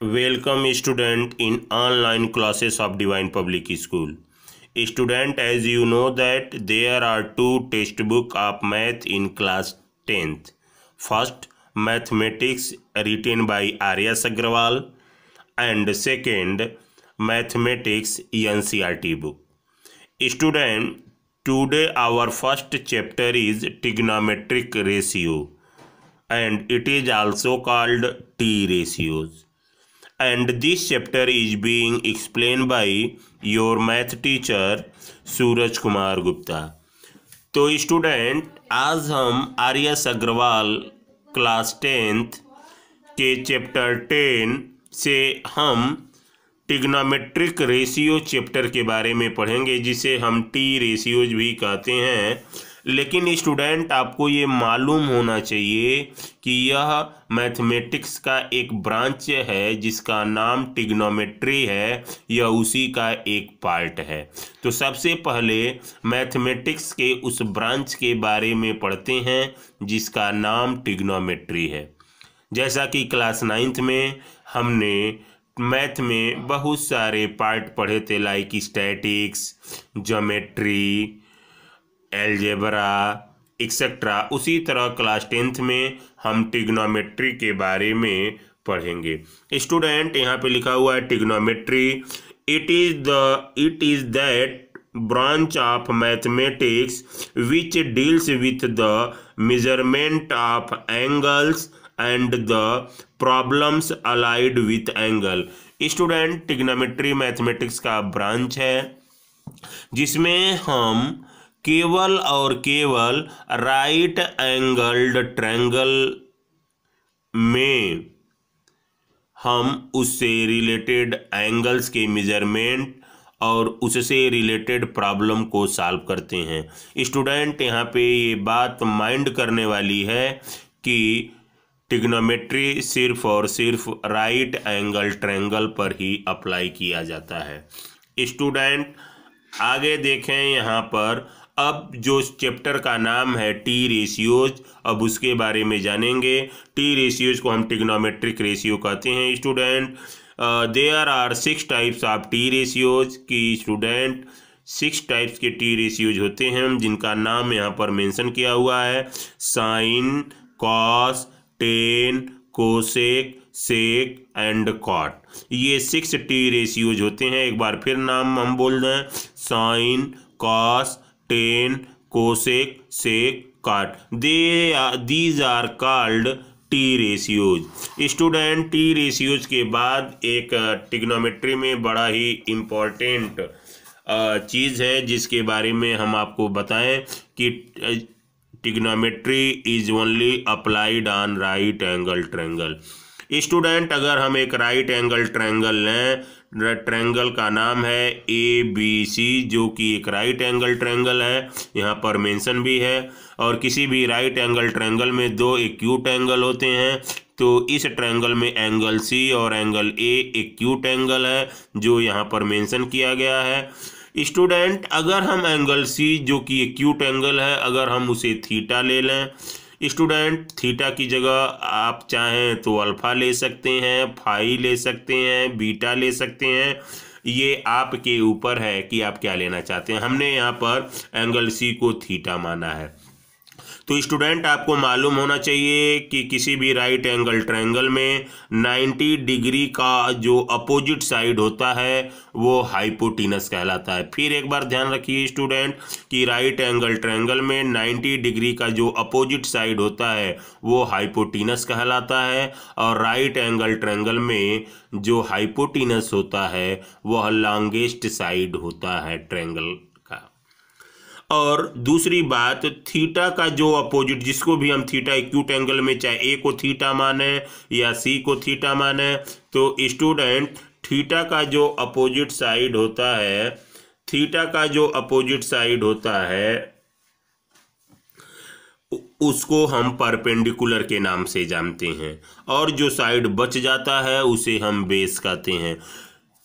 Welcome student in online classes of Divine Public School. Student, as you know that there are two textbook of math in class 10th. First, mathematics written by Arya Sagrawal, and second, mathematics NCERT book. Student, today our first chapter is trigonometric ratio, and it is also called T ratios. And this chapter is being explained by your math teacher Suraj Kumar Gupta. तो student, आज हम Arya Agarwal class 10th के chapter 10 से हम trigonometric ratio chapter के बारे में पढ़ेंगे, जिसे हम टी रेशियोज भी कहते हैं। लेकिन स्टूडेंट, आपको ये मालूम होना चाहिए कि यह मैथमेटिक्स का एक ब्रांच है जिसका नाम ट्रिग्नोमेट्री है। यह उसी का एक पार्ट है। तो सबसे पहले मैथमेटिक्स के उस ब्रांच के बारे में पढ़ते हैं जिसका नाम ट्रिग्नोमेट्री है। जैसा कि क्लास 9th में हमने मैथ में बहुत सारे पार्ट पढ़े थे, like statics, geometry, algebra etcetera. उसी तरह क्लास 10th में हम ट्रिग्नोमेट्री के बारे में पढ़ेंगे। स्टूडेंट, यहाँ पे लिखा हुआ है trigonometry, it is that branch of mathematics which deals with the measurement of angles and the problems allied with angle. Student, trigonometry mathematics का ब्रांच है जिसमें हम केवल और केवल राइट एंगल्ड ट्रायंगल में हम उससे रिलेटेड एंगल्स के मेजरमेंट और उससे रिलेटेड प्रॉब्लम को सॉल्व करते हैं। स्टूडेंट, यहाँ पे ये बात माइंड करने वाली है कि ट्रिग्नोमेट्री सिर्फ और सिर्फ राइट एंगल ट्रायंगल पर ही अप्लाई किया जाता है। स्टूडेंट, आगे देखें यहाँ पर, अब जो चैप्टर का नाम है टी रेशियोज, अब उसके बारे में जानेंगे। टी रेशियोज को हम ट्रिग्नोमेट्रिक रेशियो कहते हैं। Student, there are 6 types of T ratios की स्टूडेंट 6 टाइप्स के टी रेशियोज होते हैं जिनका नाम यहाँ पर मेंशन किया हुआ है। Sine, cos, tan, cosec, sec and cot. ये 6 टी रेशियोज होते हैं। एक बार फिर नाम हम बोल दें, sine, cos, tan, cosec, sec, cot. These are called T ratios. Student, T ratios के बाद एक ट्रिग्नोमेट्री में बड़ा ही इम्पोर्टेंट चीज़ है जिसके बारे में हम आपको बताएं कि trigonometry is only applied on right angle triangle. Student, अगर हम एक राइट एंगल ट्रायंगल लें, ट्रायंगल का नाम है ABC, जो कि एक राइट एंगल ट्रायंगल है, यहाँ पर मेंशन भी है। और किसी भी राइट एंगल ट्रायंगल में 2 एक्यूट एंगल होते हैं। तो इस ट्रायंगल में एंगल C और एंगल A एक्यूट एंगल है, जो यहाँ पर मेंशन किया गया है। स्टूडेंट, अगर हम एंगल C, जो कि एक्यूट एंगल है, अगर हम उसे थीटा ले लें, स्टूडेंट, थीटा की जगह आप चाहें तो अल्फा ले सकते हैं, फाई ले सकते हैं, बीटा ले सकते हैं। ये आपके ऊपर है कि आप क्या लेना चाहते हैं। हमने यहाँ पर एंगल C को थीटा माना है। तो स्टूडेंट, आपको मालूम होना चाहिए कि किसी भी राइट एंगल ट्रायंगल में 90 डिग्री का जो अपोजिट साइड होता है वो हाइपोटीनस कहलाता है। फिर एक बार ध्यान रखिए स्टूडेंट कि राइट एंगल ट्रायंगल में 90 डिग्री का जो अपोजिट साइड होता है वो हाइपोटीनस कहलाता है, और राइट एंगल ट्रायंगल में जो हाइपोटीनस होता है वह लॉन्गेस्ट साइड होता है ट्रायंगल। और दूसरी बात, थीटा का जो अपोजिट, जिसको भी हम थीटा एक्यूट एंगल में चाहे ए को थीटा माने या सी को थीटा माने, तो स्टूडेंट, थीटा का जो अपोजिट साइड होता है, थीटा का जो अपोजिट साइड होता है उसको हम परपेंडिकुलर के नाम से जानते हैं, और जो साइड बच जाता है उसे हम बेस कहते हैं।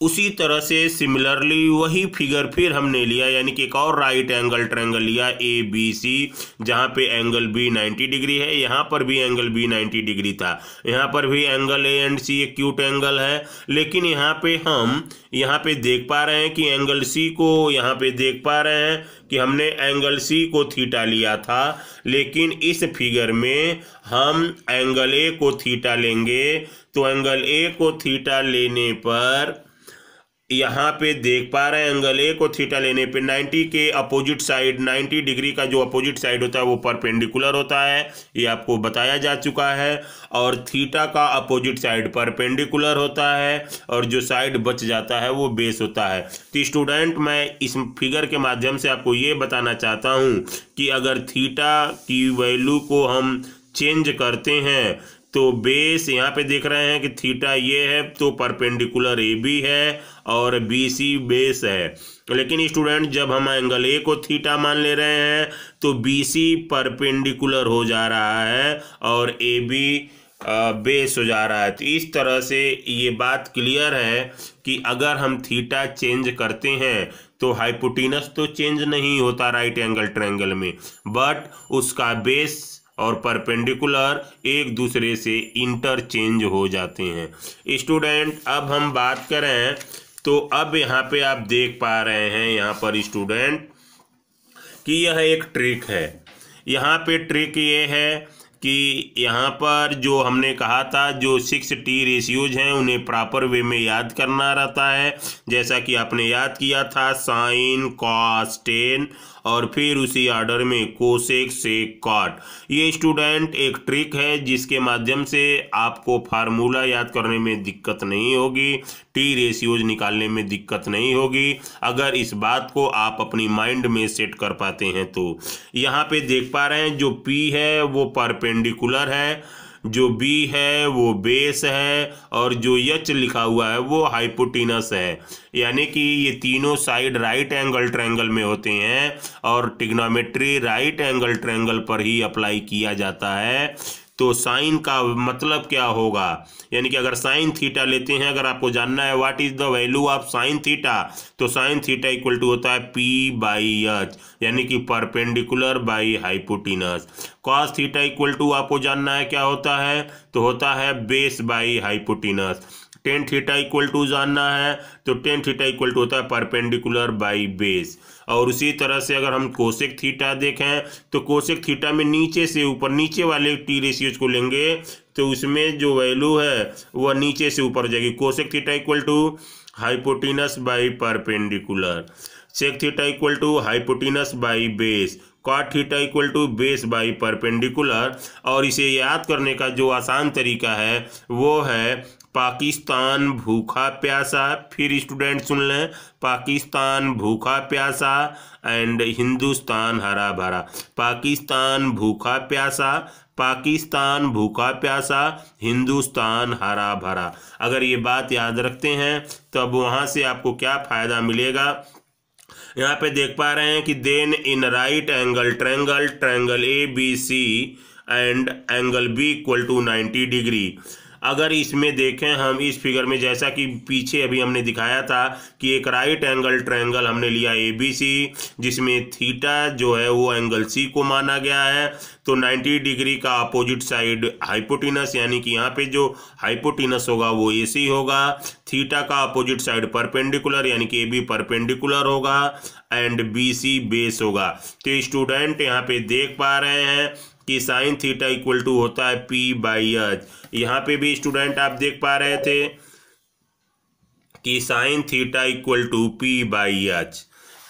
उसी तरह से सिमिलरली वही फिगर फिर हमने लिया, यानी कि एक और राइट एंगल ट्रायंगल लिया ए बी सी, जहाँ पे एंगल बी 90 डिग्री है, यहाँ पर भी एंगल बी 90 डिग्री था, यहाँ पर भी angle A and C acute angle है। लेकिन यहाँ पे हम यहाँ पे देख पा रहे हैं कि एंगल सी को यहाँ पे देख पा रहे हैं कि हमने एंगल सी को थीटा लिया था, लेकिन इस फिगर में हम एंगल ए को थीटा लेंगे। तो एंगल ए को थीटा लेने पर यहाँ पे देख पा रहे हैं एंगल ए को थीटा लेने पे 90 के अपोजिट साइड, 90 डिग्री का जो अपोजिट साइड होता है वो परपेंडिकुलर होता है, ये आपको बताया जा चुका है। और थीटा का अपोजिट साइड परपेंडिकुलर होता है और जो साइड बच जाता है वो बेस होता है। तो स्टूडेंट, मैं इस फिगर के माध्यम से आपको ये बताना चाहता हूँ कि अगर थीटा की वैल्यू को हम चेंज करते हैं तो बेस यहाँ पे देख रहे हैं कि थीटा ये है तो परपेंडिकुलर ए बी है और बी सी बेस है। लेकिन स्टूडेंट, जब हम एंगल ए को थीटा मान ले रहे हैं तो बी सी परपेंडिकुलर हो जा रहा है और ए बी बेस हो जा रहा है। तो इस तरह से ये बात क्लियर है कि अगर हम थीटा चेंज करते हैं तो हाइपोटेनस तो चेंज नहीं होता राइट एंगल ट्रायंगल में, बट उसका बेस और परपेंडिकुलर एक दूसरे से इंटरचेंज हो जाते हैं। स्टूडेंट, अब हम बात करें तो अब यहाँ पे आप देख पा रहे हैं यहाँ पर स्टूडेंट कि यह एक ट्रिक है। यहाँ पे ट्रिक ये है कि यहाँ पर जो हमने कहा था जो 6T रेशियोज हैं उन्हें प्रॉपर वे में याद करना रहता है, जैसा कि आपने याद किया था साइन कॉस टेन और फिर उसी ऑर्डर में कोसेक सेक कॉट। ये स्टूडेंट एक ट्रिक है जिसके माध्यम से आपको फार्मूला याद करने में दिक्कत नहीं होगी, टी रेशियोज निकालने में दिक्कत नहीं होगी, अगर इस बात को आप अपनी माइंड में सेट कर पाते हैं तो। यहाँ पे देख पा रहे हैं जो P है वो परपेंडिकुलर है, जो B है वो बेस है और जो H लिखा हुआ है वो हाइपोटेनस है। यानी कि ये तीनों साइड राइट एंगल ट्रायंगल में होते हैं और ट्रिग्नोमेट्री राइट एंगल ट्रायंगल पर ही अप्लाई किया जाता है। तो साइन का मतलब क्या होगा, यानी कि अगर साइन थीटा लेते हैं, अगर आपको जानना है what is the value of sine theta, तो साइन थीटा इक्वल टू होता है P/H, यानी कि perpendicular by hypotenuse. Cos theta equal to आपको जानना है क्या होता है, तो होता है base by hypotenuse. Tan theta equal to जानना है तो टेन थीटा इक्वल टू होता है परपेंडिकुलर बाई बेस। और उसी तरह से अगर हम कोसेक थीटा देखें तो कोसेक थीटा में नीचे से ऊपर, नीचे वाले टी रेशियोज को लेंगे तो उसमें जो वैल्यू है वह नीचे से ऊपर जाएगी। Cosec theta equal to hypotenuse by perpendicular, sec theta equal to hypotenuse by base, cot theta equal to base by perpendicular. और इसे याद करने का जो आसान तरीका है वो है पाकिस्तान भूखा प्यासा। फिर स्टूडेंट सुन लें, पाकिस्तान भूखा प्यासा एंड हिंदुस्तान हरा भरा। पाकिस्तान भूखा प्यासा, पाकिस्तान भूखा प्यासा, हिंदुस्तान हरा भरा। अगर ये बात याद रखते हैं तब वहाँ से आपको क्या फ़ायदा मिलेगा। यहाँ पे देख पा रहे हैं कि then in right angle triangle, triangle ABC and angle B equal to 90 degree. अगर इसमें देखें हम इस फिगर में, जैसा कि पीछे अभी हमने दिखाया था कि एक राइट एंगल ट्रायंगल हमने लिया ABC जिसमें थीटा जो है वो एंगल C को माना गया है, तो 90 डिग्री का अपोजिट साइड हाइपोटेनस, यानी कि यहाँ पे जो हाइपोटेनस होगा वो AC होगा, थीटा का अपोजिट साइड परपेंडिकुलर यानी कि AB परपेंडिकुलर होगा एंड BC बेस होगा। तो स्टूडेंट यहाँ पे देख पा रहे हैं कि साइन थीटा इक्वल टू होता है P/H। यहाँ पे भी स्टूडेंट आप देख पा रहे थे कि sign theta equal to P/H,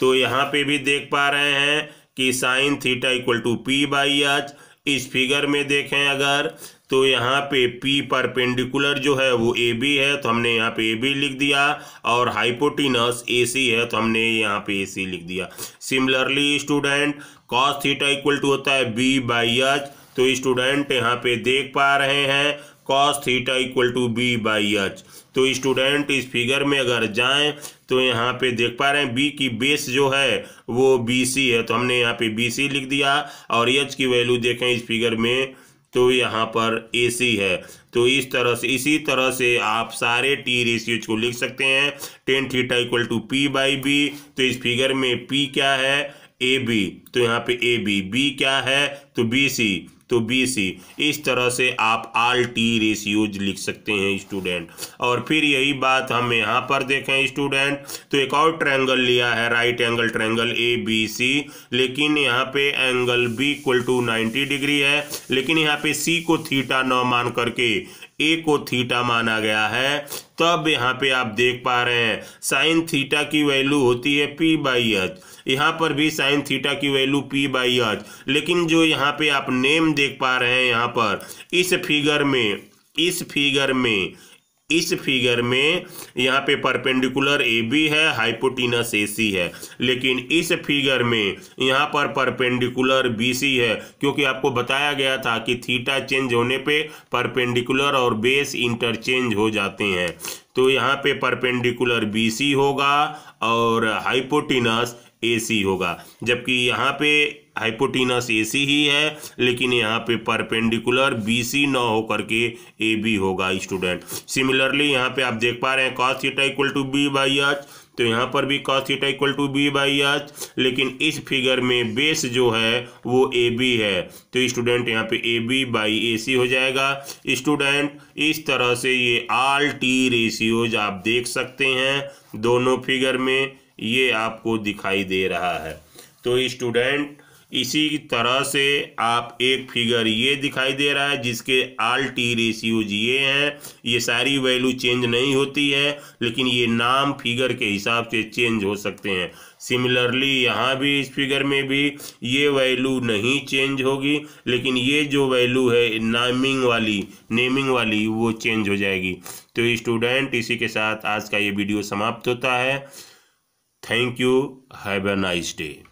तो यहाँ पे भी देख पा रहे हैं कि sign theta equal to P/H। इस फिगर में देखें अगर तो यहाँ पे P परपेंडिकुलर जो है वो AB है तो हमने यहाँ पे AB लिख दिया और हाइपोटेनस AC है तो हमने यहाँ पे AC लिख दिया। Similarly student cos theta equal to होता है B/H, तो स्टूडेंट यहाँ पे देख पा रहे हैं cos theta equal to B/H। तो स्टूडेंट इस फिगर में अगर जाएं तो यहाँ पे देख पा रहे हैं B की बेस जो है वो BC है तो हमने यहाँ पे BC लिख दिया और H की वैल्यू देखें इस फिगर में तो यहाँ पर AC है। तो इसी तरह से आप सारे टी रेशियोज को लिख सकते हैं। Tan theta equal to P/B। तो इस फिगर में P क्या है, AB, तो यहाँ पे AB, B क्या है तो BC, तो BC। इस तरह से आप ऑल टी रेशियोज लिख सकते हैं स्टूडेंट। और फिर यही बात हम यहाँ पर देखें स्टूडेंट, तो एक और ट्रायंगल लिया है, राइट एंगल ट्रायंगल ABC, लेकिन यहाँ पे angle B equal to 90 degree है, लेकिन यहाँ पे C को थीटा न मान करके A को थीटा माना गया है। तब यहाँ पे आप देख पा रहे हैं साइन थीटा की वैल्यू होती है P/H, यहाँ पर भी साइन थीटा की वैल्यू P/H, लेकिन जो यहाँ पे आप नेम देख पा रहे हैं यहाँ पर इस फिगर में यहाँ पे परपेंडिकुलर AB है, हाइपोटेनस AC है, लेकिन इस फिगर में यहाँ पर परपेंडिकुलर BC है, क्योंकि आपको बताया गया था कि थीटा चेंज होने पे परपेंडिकुलर और बेस इंटरचेंज हो जाते हैं। तो यहाँ पे परपेंडिकुलर BC होगा और हाइपोटेनस AC होगा, जबकि यहाँ पे हाइपोटेनस AC ही है, लेकिन यहाँ पे परपेंडिकुलर BC न होकर के AB होगा स्टूडेंट। सिमिलरली यहाँ पे आप देख पा रहे हैं cos theta equal to B/H, तो यहाँ पर भी cos theta equal to B/H, लेकिन इस फिगर में बेस जो है वो AB है, तो स्टूडेंट यहाँ पे AB/AC हो जाएगा स्टूडेंट। इस तरह से ये ऑल टी रेशियोज आप देख सकते हैं दोनों फिगर में, ये आपको दिखाई दे रहा है। तो स्टूडेंट इसी तरह से आप एक फिगर ये दिखाई दे रहा है जिसके ऑल टी रेशियोज ये हैं, ये सारी वैल्यू चेंज नहीं होती है, लेकिन ये नाम फिगर के हिसाब से चेंज हो सकते हैं। सिमिलरली यहाँ भी इस फिगर में भी ये वैल्यू नहीं चेंज होगी, लेकिन ये जो वैल्यू है नेमिंग वाली वो चेंज हो जाएगी। तो स्टूडेंट इसी के साथ आज का ये वीडियो समाप्त होता है। Thank you, have a nice day.